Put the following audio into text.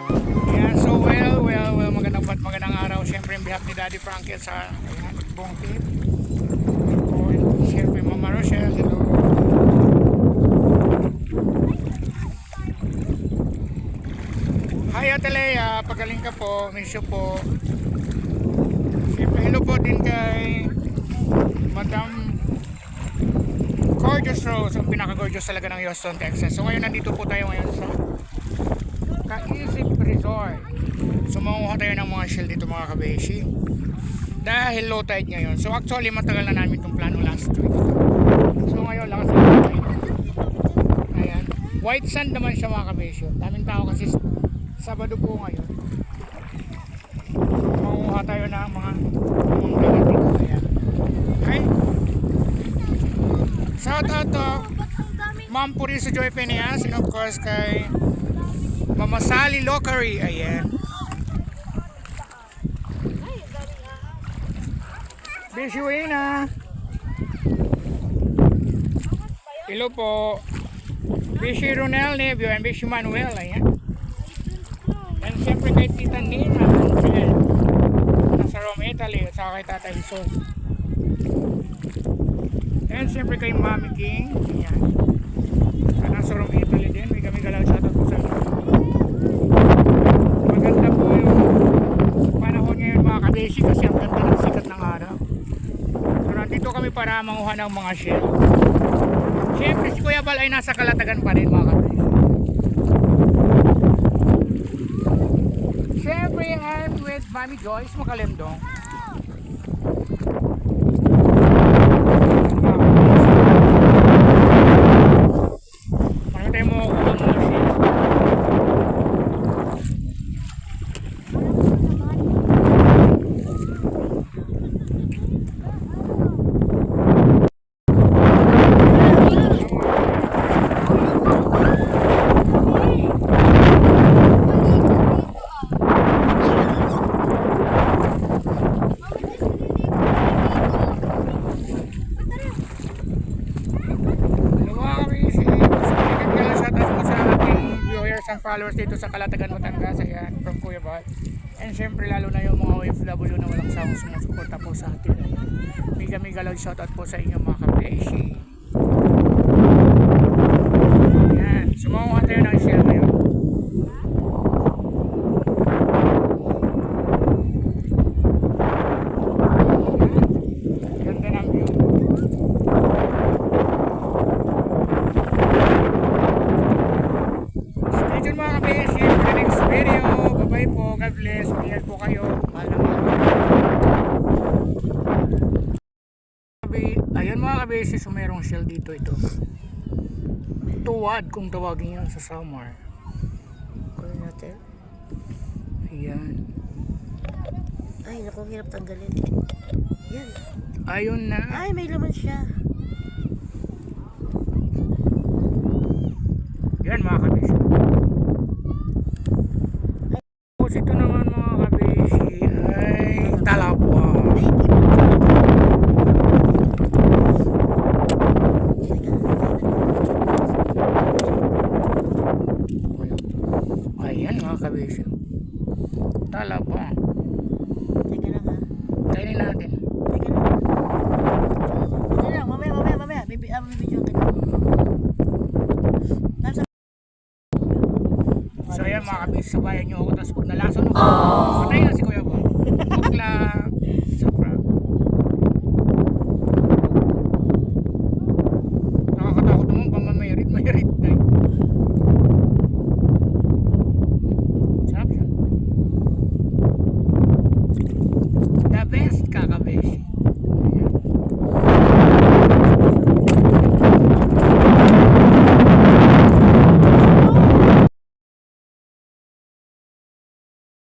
Ayan, so magandang araw. Siyempre, yung behalf ni Daddy Frankie sa buong team. Siyempre, Mama Rochelle, hello. Hi Atalea, pagaling ka po, miss you po. Siyempre, hello po din kay Madam Gorgeous Rose, ang pinaka-gorgeous talaga ng Houston, Texas. So ngayon, nandito po tayo ngayon sa Kaisip Resort. So manguha tayo ng mga shell dito mga kabeshi. Dahil low tide ngayon. So actually, matagal na namin itong plano last week. So ngayon, lakas na tayo. Ayan. White sand naman siya mga kabeshi. Daming tao kasi Sabado po ngayon. So manguha tayo ng mga dito. Ayan. Okay. Shout out to Ma'am Puriso Joy Peneas and of course kay Mama Sally Lockery. Ayan. Bishi Wayna. Hello po. Bishi Ronel Nevio and Bishi Manuel. Ayan. And siyempre kay Tita Nina nasa Rome, Italy at saka kay Tata Iso. And siyempre kay Mami King. Ayan. Nasa Rome, Italy din. May kami galaw shoutout po sa inyo. Maganda po yung panahon ngayon mga kabeshi kasi ang ganda ng sikat ng araw. So nandito kami para manguha ng mga shell. Siyempre si Kuya Bal ay nasa Kalatagan pa rin mga kabeshi. Siyempre I'm with Mami Joyce Makalimdong. Followers dito sa Kalatagan, Batangas, ayan, from Kuya Bal. And syempre lalo na yung mga OFW na walang sawang sumusuporta po sa atin. Mega love shoutout po sa inyo mga kabeshi. Ayan, sumakuha tayo ng share ngayon. Ganda ng view. Mga kabeshi, for the next video. Bye bye po, God bless. Ingat po kayo. Ayan mga kabeshi, so merong shell dito ito. Tuwad kung tawagin yan sa summer. Kunin natin. Ayan. Ay, naku, hirap tanggalin. Yan. Ayun na. Ay, may laman siya. Yan mga kabeshi. Ito naman mga kabeshi ay talapwa. Ayan mga kabeshi, talapwa. Teka lang ha. Kainin natin. Teka lang. Teka lang, mamaya. Bibidyo ka lang. So ayan mga kabeshi, sabayan nyo ako. Tapos pag nalason ako, patay na si Kuya Boy. Huwag lang.